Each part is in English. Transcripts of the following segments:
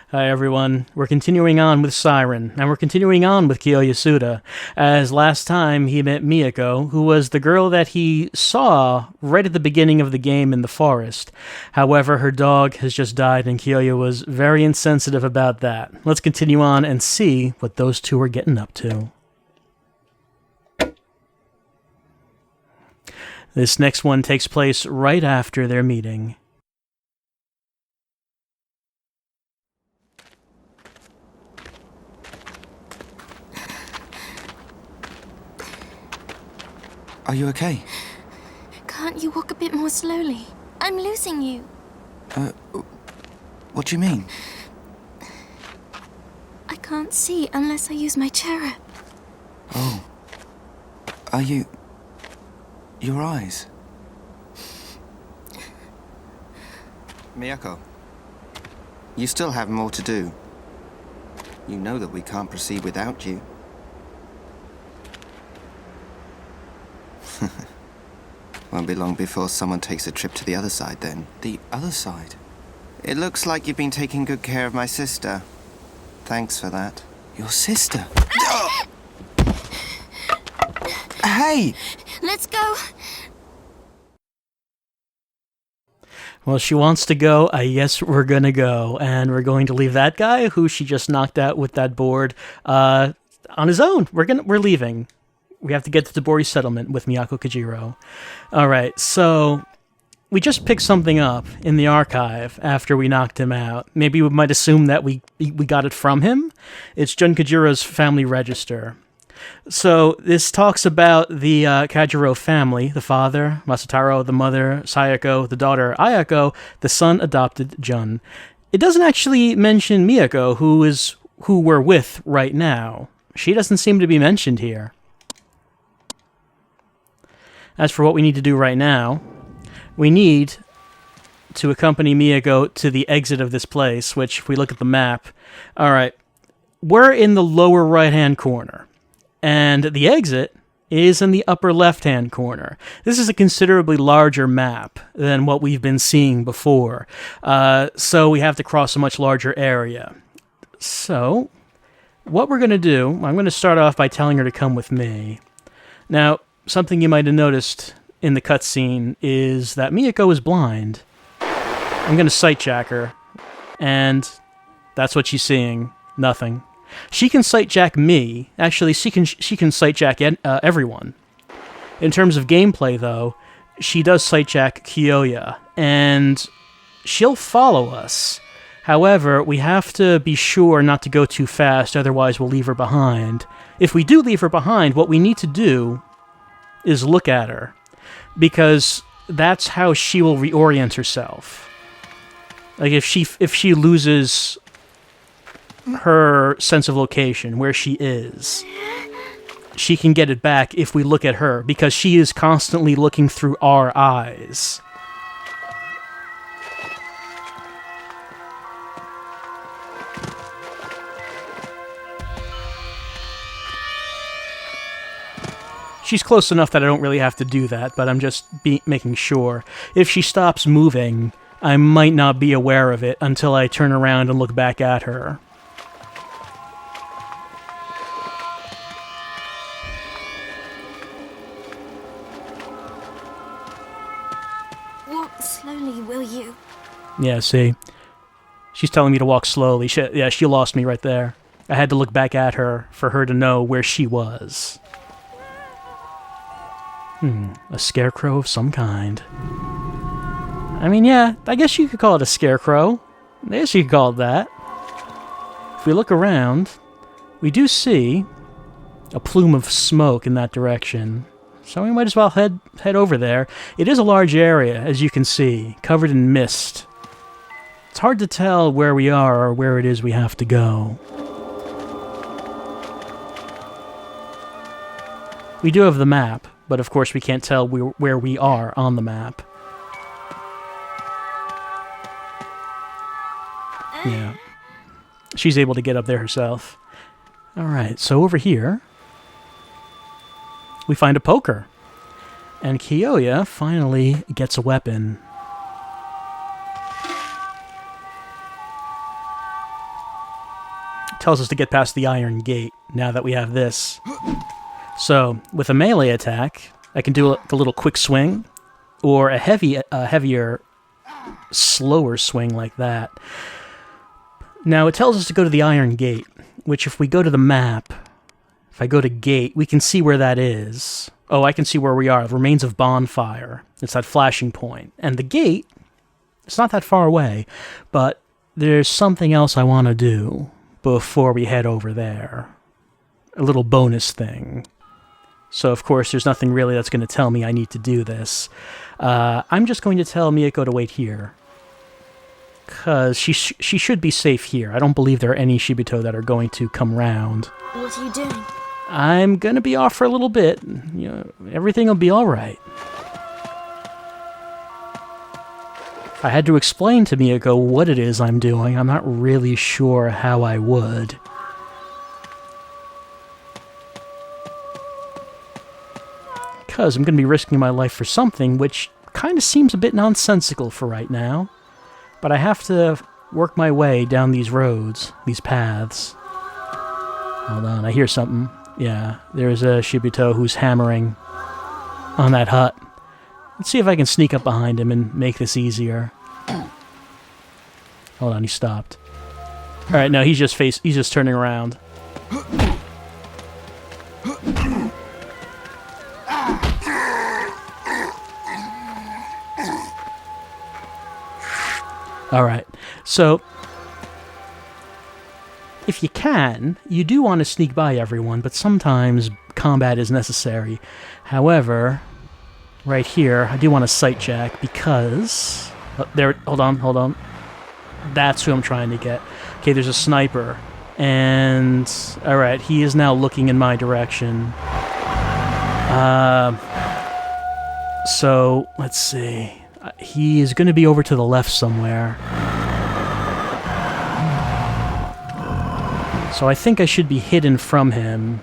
Hi everyone, we're continuing on with SIREN, and we're continuing on with Kiyo Yasuda, as last time he met Miyako, who was the girl that he saw right at the beginning of the game in the forest. However, her dog has just died, and Kiyoya was very insensitive about that. Let's continue on and see what those two are getting up to. This next one takes place right after their meeting. Are you okay? Can't you walk a bit more slowly? I'm losing you. What do you mean? I can't see unless I use my cherub. Oh. Are you... Your eyes? Miyako, you still have more to do. You know that we can't proceed without you. Won't be long before someone takes a trip to the other side, then. The other side? It looks like you've been taking good care of my sister. Thanks for that. Your sister? Hey! Let's go. Well, she wants to go. I guess we're gonna go, and we're going to leave that guy who she just knocked out with that board on his own. We're leaving. We have to get to the Tabori settlement with Miyako Kajiro. All right, so we just picked something up in the archive after we knocked him out. Maybe we might assume that we got it from him. It's Jun Kajiro's family register. So this talks about the Kajiro family, the father, Masataro, the mother, Sayako, the daughter, Ayako, the son adopted Jun. It doesn't actually mention Miyako, who we're with right now. She doesn't seem to be mentioned here. As for what we need to do right now, we need to accompany Miyako to the exit of this place, which, if we look at the map, alright, we're in the lower right-hand corner, and the exit is in the upper left-hand corner. This is a considerably larger map than what we've been seeing before, so we have to cross a much larger area. So, what we're going to do, I'm going to start off by telling her to come with me. Now, something you might have noticed in the cutscene is that Miyako is blind. I'm going to sight jack her, and that's what she's seeing. Nothing. She can sight jack me. Actually, she can sight jack everyone. In terms of gameplay, though, she does sight jack Kiyoya, and she'll follow us. However, we have to be sure not to go too fast, otherwise we'll leave her behind. If we do leave her behind, what we need to do is look at her, because that's how she will reorient herself. Like, if she loses her sense of location, where she is, she can get it back if we look at her, because she is constantly looking through our eyes. She's close enough that I don't really have to do that, but I'm just making sure. If she stops moving, I might not be aware of it until I turn around and look back at her. Walk slowly, will you? Yeah, see? She's telling me to walk slowly. She lost me right there. I had to look back at her for her to know where she was. A scarecrow of some kind. I mean, yeah, I guess you could call it a scarecrow. I guess you could call it that. If we look around, we do see a plume of smoke in that direction. So we might as well head over there. It is a large area, as you can see, covered in mist. It's hard to tell where we are or where it is we have to go. We do have the map, but of course we can't tell where we are on the map. Yeah. She's able to get up there herself. Alright, so over here, we find a poker. And Kiyoya finally gets a weapon. tells us to get past the iron gate now that we have this. So, with a melee attack, I can do a little quick swing, or a heavier, slower swing like that. Now, it tells us to go to the iron gate, which if we go to the map, if I go to gate, we can see where that is. Oh, I can see where we are. The remains of bonfire. It's that flashing point. And the gate, it's not that far away, but there's something else I want to do before we head over there. A little bonus thing. So, of course, there's nothing really that's going to tell me I need to do this. I'm just going to tell Miyako to wait here. Because she should be safe here. I don't believe there are any Shibito that are going to come round. What are you doing? I'm going to be off for a little bit. You know, everything will be all right. If I had to explain to Miyako what it is I'm doing, I'm not really sure how I would. Because I'm going to be risking my life for something which kind of seems a bit nonsensical for right now. But I have to work my way down these roads, these paths. Hold on, I hear something. Yeah, there's a Shibito who's hammering on that hut. Let's see if I can sneak up behind him and make this easier. Hold on, he stopped. Alright, no, he's just turning around. Alright, so if you can, you do want to sneak by everyone, but sometimes combat is necessary. However, right here, I do want to sight jack because... Oh, there, hold on. That's who I'm trying to get. Okay, there's a sniper. And, alright, he is now looking in my direction. So, let's see. He is going to be over to the left somewhere. So I think I should be hidden from him.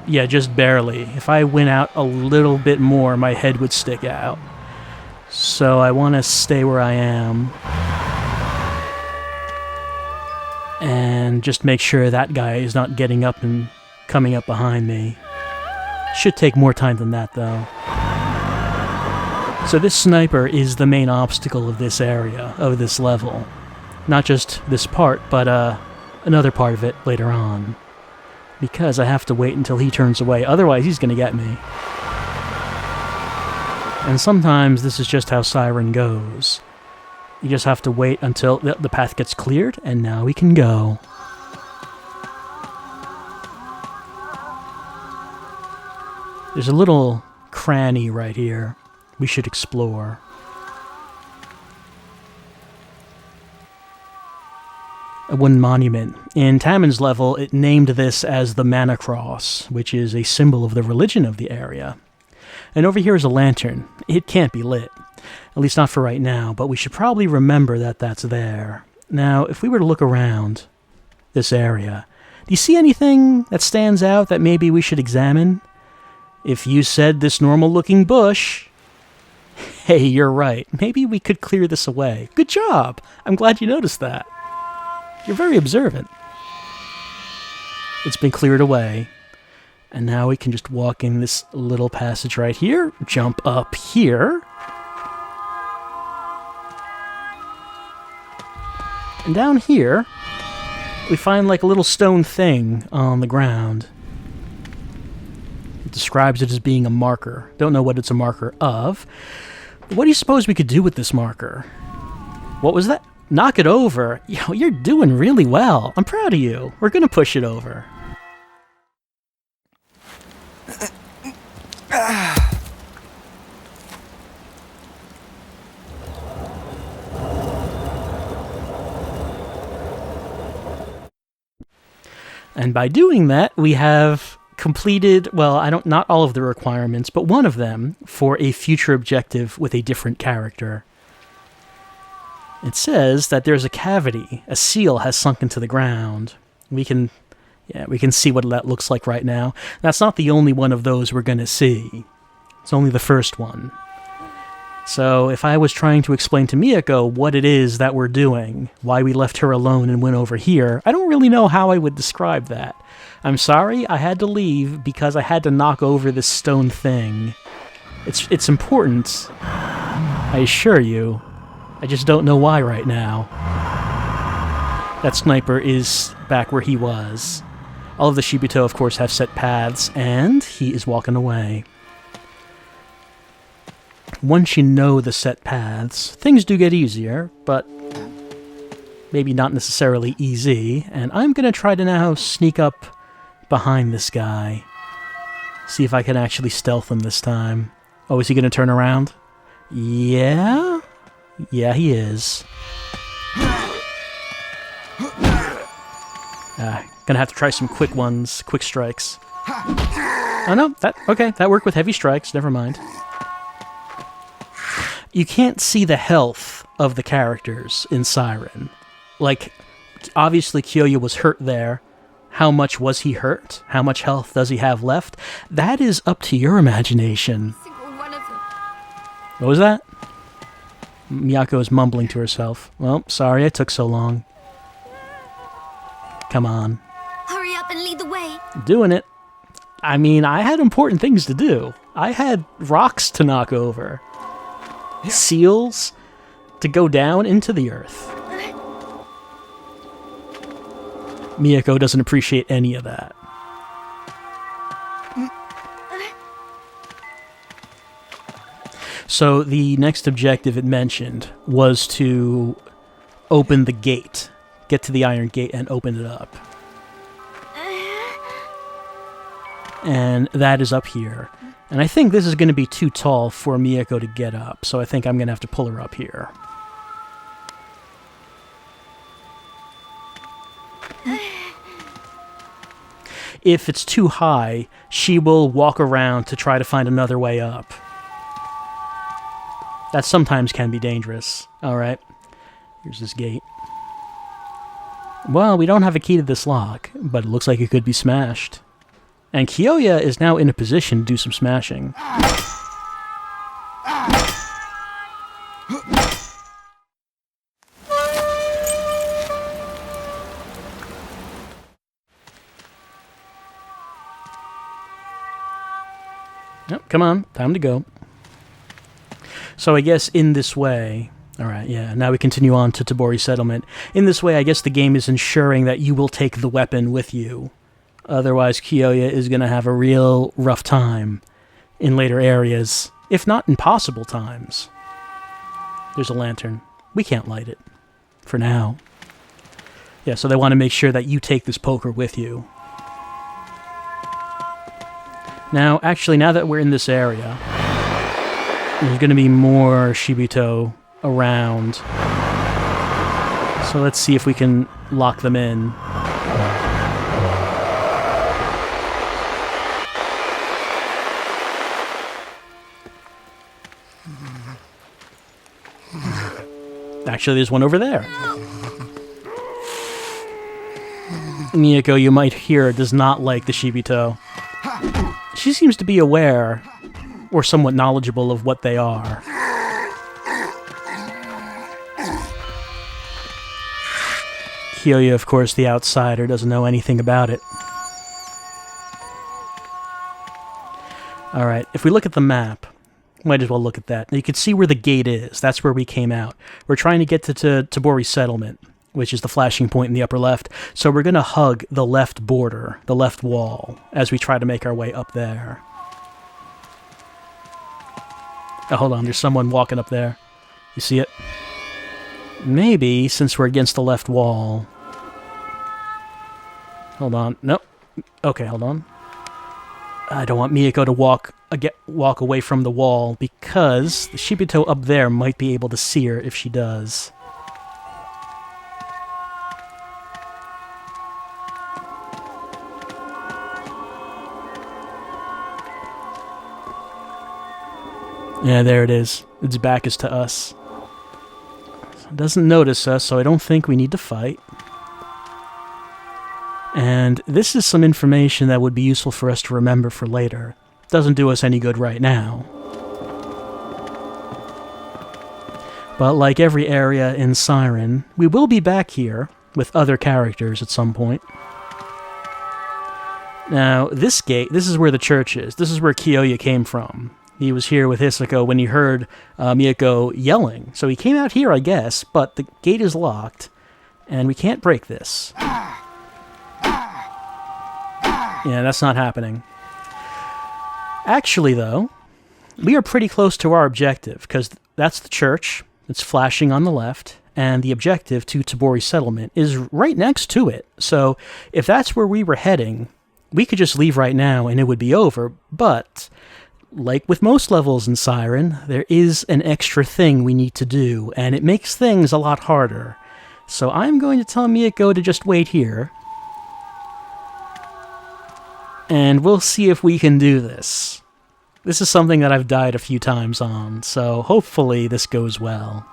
Yeah, just barely. If I went out a little bit more, my head would stick out. So I want to stay where I am. And just make sure that guy is not getting up and coming up behind me. Should take more time than that, though. So this sniper is the main obstacle of this area, of this level. Not just this part, but another part of it later on. Because I have to wait until he turns away, otherwise he's going to get me. And sometimes this is just how SIREN goes. You just have to wait until the path gets cleared, and now we can go. There's a little cranny right here we should explore. A wooden monument. In Taman's level, it named this as the Mana Cross, which is a symbol of the religion of the area. And over here is a lantern. It can't be lit. At least not for right now, but we should probably remember that that's there. Now, if we were to look around this area, do you see anything that stands out that maybe we should examine? If you said this normal-looking bush... Hey, you're right. Maybe we could clear this away. Good job! I'm glad you noticed that. You're very observant. It's been cleared away. And now we can just walk in this little passage right here, jump up here. And down here, we find like a little stone thing on the ground. It describes it as being a marker. Don't know what it's a marker of. What do you suppose we could do with this marker? What was that? Knock it over. Yo, you're doing really well. I'm proud of you. We're gonna push it over. And by doing that, we have completed, well, not all of the requirements, but one of them for a future objective with a different character. It says that there's a cavity. A seal has sunk into the ground. We can see what that looks like right now. That's not the only one of those we're going to see. It's only the first one. So if I was trying to explain to Miyako what it is that we're doing, why we left her alone and went over here, I don't really know how I would describe that. I'm sorry, I had to leave because I had to knock over this stone thing. It's important, I assure you. I just don't know why right now. That sniper is back where he was. All of the Shibito, of course, have set paths, and he is walking away. Once you know the set paths, things do get easier, but maybe not necessarily easy, and I'm going to try to now sneak up behind this guy. See if I can actually stealth him this time. Oh, is he going to turn around? Yeah? Yeah, he is. Gonna have to try some quick ones, quick strikes. Oh no, that worked with heavy strikes, never mind. You can't see the health of the characters in Siren. Like, obviously Kyoya was hurt there. How much was he hurt? How much health does he have left? That is up to your imagination. What was that? Miyako is mumbling to herself. Well, sorry I took so long. Come on. Hurry up and lead the way. Doing it. I mean, I had important things to do. I had rocks to knock over. Seals to go down into the earth. Miyako doesn't appreciate any of that. So the next objective it mentioned was to open the gate. Get to the iron gate and open it up. And that is up here. And I think this is going to be too tall for Miyako to get up, so I think I'm going to have to pull her up here. If it's too high, she will walk around to try to find another way up. That sometimes can be dangerous. Alright, here's this gate. Well, we don't have a key to this lock, but it looks like it could be smashed. And Kyoya is now in a position to do some smashing. Yep, come on, time to go. So I guess in this way... Alright, yeah, now we continue on to Tabori Settlement. In this way, I guess the game is ensuring that you will take the weapon with you. Otherwise, Kyoya is going to have a real rough time in later areas, if not impossible times. There's a lantern. We can't light it. For now. Yeah, so they want to make sure that you take this poker with you. Now, actually, now that we're in this area, there's going to be more Shibito around. So let's see if we can lock them in. Actually, there's one over there. Miyako, you might hear, does not like the Shibito. She seems to be aware, or somewhat knowledgeable of what they are. Kyoya, of course, the outsider, doesn't know anything about it. Alright, if we look at the map, might as well look at that. Now you can see where the gate is. That's where we came out. We're trying to get to Tabori Settlement, which is the flashing point in the upper left. So we're going to hug the left border, the left wall, as we try to make our way up there. Oh, hold on, there's someone walking up there. You see it? Maybe, since we're against the left wall... Hold on. Nope. Okay, hold on. I don't want Miyako to walk away from the wall, because the Shibito up there might be able to see her if she does. Yeah, there it is. Its back is to us. It doesn't notice us, so I don't think we need to fight. And this is some information that would be useful for us to remember for later. Doesn't do us any good right now. But like every area in Siren, we will be back here with other characters at some point. Now, this gate, this is where the church is. This is where Kiyoya came from. He was here with Hisako when he heard Miyako yelling. So he came out here, I guess, but the gate is locked, and we can't break this. Yeah, that's not happening. Actually, though, we are pretty close to our objective, because that's the church. It's flashing on the left, and the objective to Tabori Settlement is right next to it. So if that's where we were heading, we could just leave right now and it would be over, but like with most levels in Siren, there is an extra thing we need to do, and it makes things a lot harder. So I'm going to tell Miyako to just wait here, and we'll see if we can do this. This is something that I've died a few times on, so hopefully this goes well.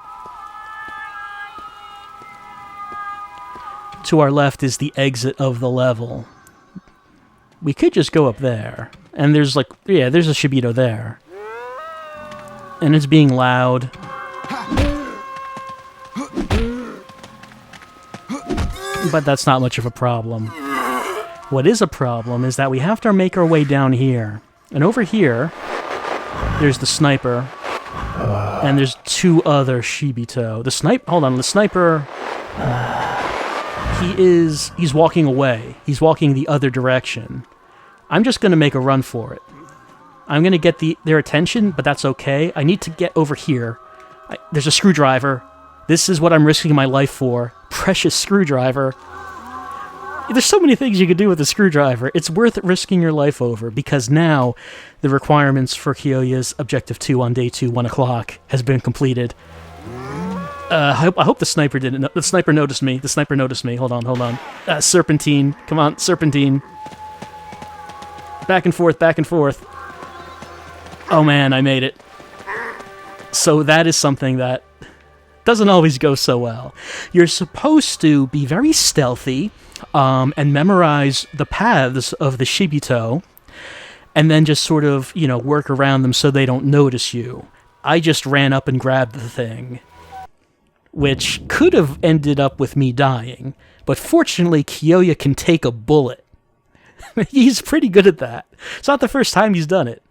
To our left is the exit of the level. We could just go up there. And there's like, yeah, there's a Shibito there. And it's being loud. But that's not much of a problem. What is a problem is that we have to make our way down here. And over here, there's the sniper. And there's two other Shibito. The sniper... He's walking away. He's walking the other direction. I'm just going to make a run for it. I'm going to get their attention, but that's okay. I need to get over here. There's a screwdriver. This is what I'm risking my life for. Precious screwdriver. There's so many things you could do with a screwdriver. It's worth risking your life over, because now the requirements for Kiyoya's Objective 2 on day 2, 1 o'clock, has been completed. I hope the sniper didn't know. The sniper noticed me. The sniper noticed me. Hold on. Serpentine. Come on, Serpentine. Back and forth, back and forth. Oh man, I made it. So that is something that doesn't always go so well. You're supposed to be very stealthy and memorize the paths of the Shibito, and then just sort of, work around them so they don't notice you. I just ran up and grabbed the thing, which could have ended up with me dying, but fortunately Kiyoya can take a bullet. He's pretty good at that. It's not the first time he's done it.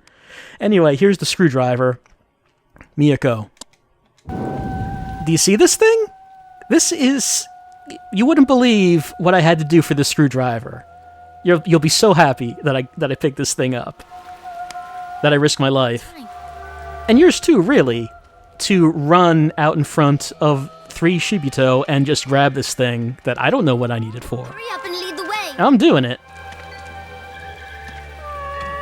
Anyway, here's the screwdriver. Miyako. Do you see this thing? This is... You wouldn't believe what I had to do for this screwdriver. You'll be so happy that I picked this thing up. That I risked my life. And yours too, really. To run out in front of 3 Shibito and just grab this thing that I don't know what I need it for. Hurry up and lead the way. I'm doing it.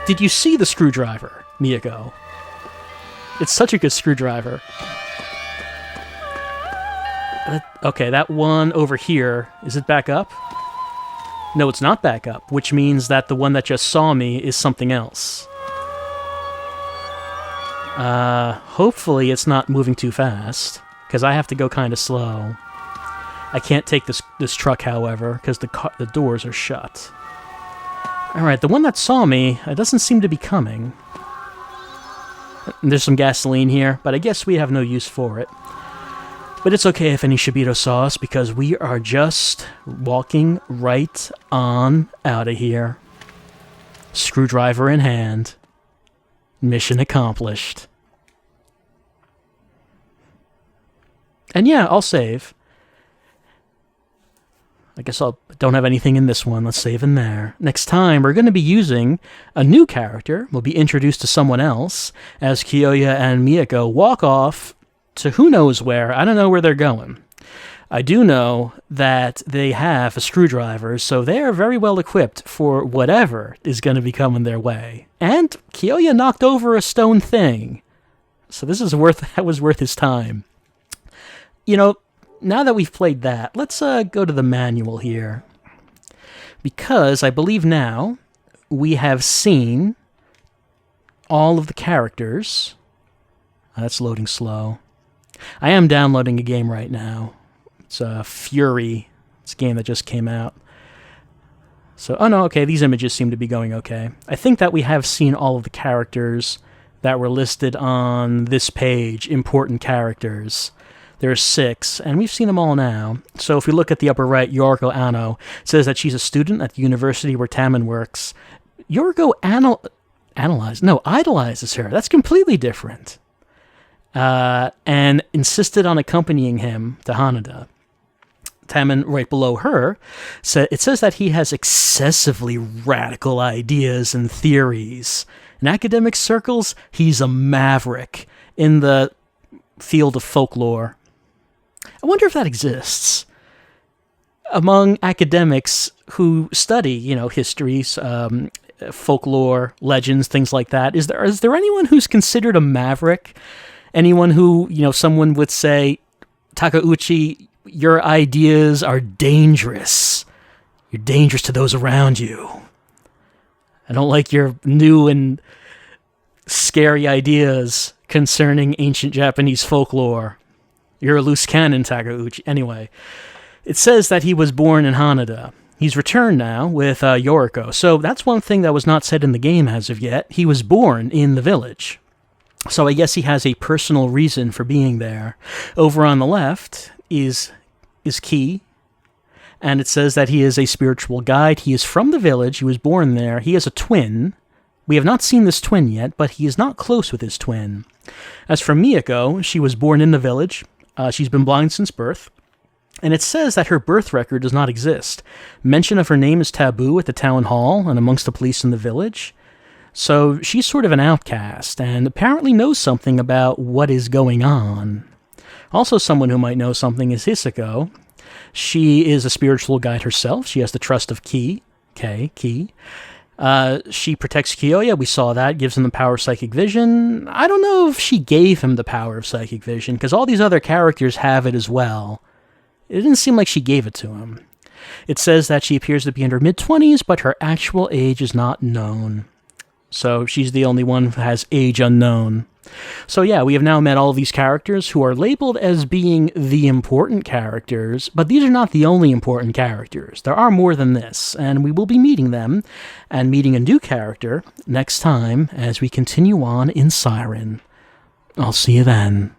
Did you see the screwdriver, Miyako? It's such a good screwdriver. Okay, that one over here, is it back up? No, it's not back up, which means that the one that just saw me is something else. Hopefully it's not moving too fast, because I have to go kind of slow. I can't take this truck, however, because the doors are shut. Alright, the one that saw me, it doesn't seem to be coming. There's some gasoline here, but I guess we have no use for it. But it's okay if any Shibito saw us, because we are just walking right on out of here. Screwdriver in hand. Mission accomplished. And yeah, I'll save. I guess I don't have anything in this one. Let's save in there. Next time, we're going to be using a new character. We'll be introduced to someone else as Kiyoya and Miyako walk off to who knows where. I don't know where they're going. I do know that they have a screwdriver, so they are very well equipped for whatever is going to be coming their way. And Kiyoya knocked over a stone thing. So this is that was worth his time. Now that we've played that, let's go to the manual here. Because I believe now we have seen all of the characters. That's loading slow. I am downloading a game right now. It's Fury. It's a game that just came out. So, oh no, okay, these images seem to be going okay. I think that we have seen all of the characters that were listed on this page, important characters. There's 6, and we've seen them all now. So if we look at the upper right, Yoriko Anno says that she's a student at the university where Tamon works. Yoriko idolizes her. That's completely different. And insisted on accompanying him to Hanada. Tamon, right below her, it says that he has excessively radical ideas and theories. In academic circles, he's a maverick in the field of folklore. I wonder if that exists among academics who study, histories, folklore, legends, things like that. Is there anyone who's considered a maverick? Anyone who, someone would say, Takeuchi, your ideas are dangerous. You're dangerous to those around you. I don't like your new and scary ideas concerning ancient Japanese folklore. You're a loose cannon, Takeuchi. Anyway, it says that he was born in Hanada. He's returned now with Yoriko. So that's one thing that was not said in the game as of yet. He was born in the village. So I guess he has a personal reason for being there. Over on the left is Ki, and it says that he is a spiritual guide. He is from the village. He was born there. He has a twin. We have not seen this twin yet, but he is not close with his twin. As for Miyako, she was born in the village. She's been blind since birth. And it says that her birth record does not exist. Mention of her name is taboo at the town hall and amongst the police in the village. So she's sort of an outcast, and apparently knows something about what is going on. Also someone who might know something is Hisako. She is a spiritual guide herself. She has the trust of Ki. Ki. She protects Kyoya, we saw that, gives him the power of psychic vision. I don't know if she gave him the power of psychic vision, because all these other characters have it as well. It didn't seem like she gave it to him. It says that she appears to be in her mid-20s, but her actual age is not known. So she's the only one who has age unknown. So yeah, we have now met all of these characters who are labeled as being the important characters, but these are not the only important characters. There are more than this, and we will be meeting them, and meeting a new character next time as we continue on in Siren. I'll see you then.